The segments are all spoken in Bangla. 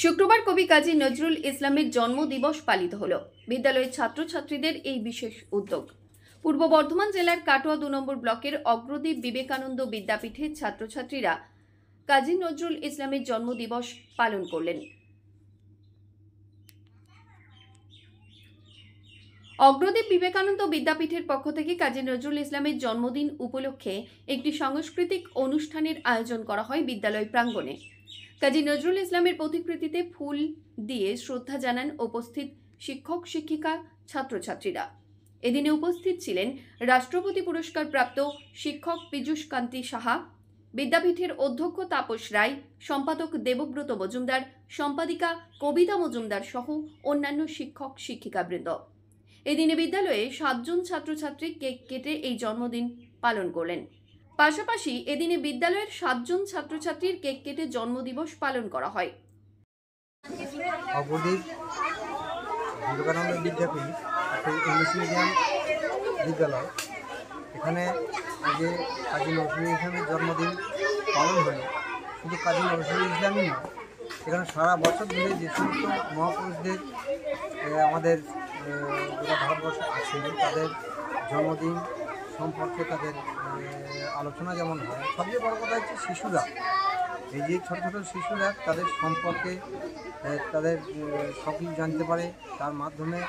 শুক্রবার কবি কাজী নজরুল ইসলামের জন্মদিবস পালিত হলো। বিদ্যালয়ের ছাত্রছাত্রীদের এই বিশেষ উদ্যোগ। পূর্ব বর্ধমান জেলার কাটোয়া ২ নম্বর ব্লকের অগ্রদীপ বিবেকানন্দ বিদ্যাপীঠের ছাত্রছাত্রীরা কাজী নজরুল ইসলামের জন্মদিবস পালন করলেন। অগ্রদীপ বিবেকানন্দ বিদ্যাপীঠের পক্ষ থেকে কাজী নজরুল ইসলামের জন্মদিন উপলক্ষে একটি সাংস্কৃতিক অনুষ্ঠানের আয়োজন করা হয় বিদ্যালয় প্রাঙ্গণে। কাজী নজরুল ইসলামের প্রতিকৃতিতে ফুল দিয়ে শ্রদ্ধা জানান উপস্থিত শিক্ষক শিক্ষিকা ছাত্রছাত্রীরা। এদিনে উপস্থিত ছিলেন রাষ্ট্রপতি পুরস্কার প্রাপ্ত শিক্ষক পীযূষ কান্তি সাহা, বিদ্যাপীঠের অধ্যক্ষ তাপস রায়, সম্পাদক দেবব্রত মজুমদার, সম্পাদিকা কবিতা মজুমদার সহ অন্যান্য শিক্ষক শিক্ষিকাবৃন্দ। এদিনে বিদ্যালয়ে 7 জন ছাত্রছাত্রী কেক কেটে এই জন্মদিন পালন করলেন। পাশাপাশি এদিনে বিদ্যালয়ের 7 জন ছাত্রছাত্রীর কেক কেটে জন্মদিবস পালন করা হয়। অগ্রদীপ বিবেকানন্দ বিদ্যাপীঠ একটা ইংলিশ মিডিয়াম বিদ্যালয়। এখানে যে কাজী নজরুল ইসলামের জন্মদিন পালন হলো, শুধু কাজী নজরুল ইসলামই নয়, এখানে সারা বছর ধরে যে সমস্ত মহাপুরুষদের আমাদের গোটা ভারতবর্ষে আছেন তাদের জন্মদিন সম্পর্কে তাদের আলোচনা যেমন হয়, সবচেয়ে বড় কথা হচ্ছে শিশুরা, এই যে ছোটো ছোটো শিশুরা তাদের সম্পর্কে তাদের সব কিছু জানতে পারে। তার মাধ্যমে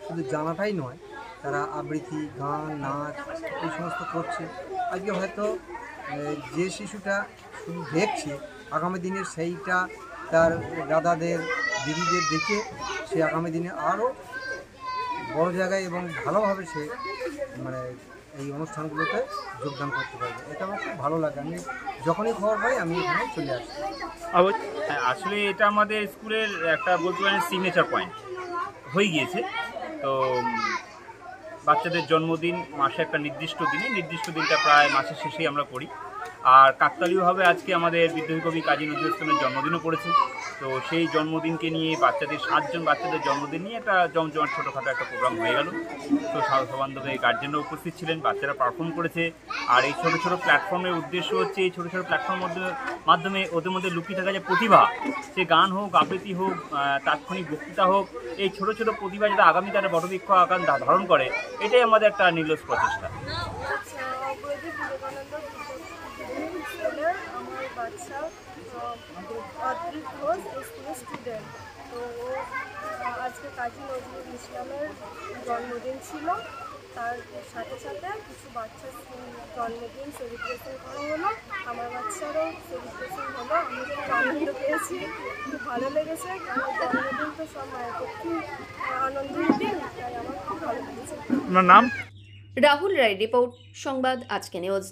শুধু জানাটাই নয়, তারা আবৃত্তি, গান, নাচ এই সমস্ত করছে। আজকে হয়তো যে শিশুটা শুধু দেখছে, আগামী দিনের সেইটা তার দাদাদের দিদিদের দেখে সে আগামী দিনে আরও বড় জায়গায় এবং ভালোভাবে সে এই অনুষ্ঠানগুলোতে যোগদান করতে পারবে। এটা আমার খুব ভালো লাগে। আমি যখনই খবর পাই আমি এখানে চলে আসি। আসলে এটা আমাদের স্কুলের একটা বলতে পারেন সিগনেচার পয়েন্ট হয়ে গিয়েছে। তো বাচ্চাদের জন্মদিন মাসে একটা নির্দিষ্ট দিনটা প্রায় মাসের শেষেই আমরা করি। আর কাকতালীয়ভাবে আজকে আমাদের বিদ্রোহী কবি কাজী নজরুল ইসলামের জন্মদিনও পড়েছে। তো সেই জন্মদিনকে নিয়ে 7 জন বাচ্চাদের জন্মদিন নিয়ে একটা জমজমাট ছোটোখাটো একটা প্রোগ্রাম হয়ে গেল। তো সবান্ধবে গার্জেনরা উপস্থিত ছিলেন, বাচ্চারা পারফর্ম করেছে। আর এই ছোটো ছোটো প্ল্যাটফর্মের উদ্দেশ্য হচ্ছে এই ছোটো ছোটো প্ল্যাটফর্মের মাধ্যমে ওদের মধ্যে লুকিয়ে থাকা যে প্রতিভা, সে গান হোক, আবৃত্তি হোক, তাৎক্ষণিক বক্তৃতা হোক, এই ছোটো ছোটো প্রতিভা যাতে আগামী তারা বটবৃক্ষ আকার ধারণ করে, এটাই আমাদের একটা নির্লজ্জ প্রচেষ্টা। আমার বাচ্চা অদ্রিক ঘোষ স্কুলের স্টুডেন্ট। তো আজকে কাজী নজরুল ইসলামের জন্মদিন ছিল, তার সাথে সাথে কিছু বাচ্চার জন্মদিন সেলিব্রেশন করা হলো। আমার বাচ্চারও সেলিব্রেশন হলো। আমি খুব আনন্দ পেয়েছি, খুব ভালো লেগেছে, কারণ জন্মদিন তো সব মায়ের পক্ষে আনন্দের দিন, তাই আমার খুব ভালো লেগেছে। রাহুল রায় রিপোর্ট, সংবাদ আজকে নিউজ।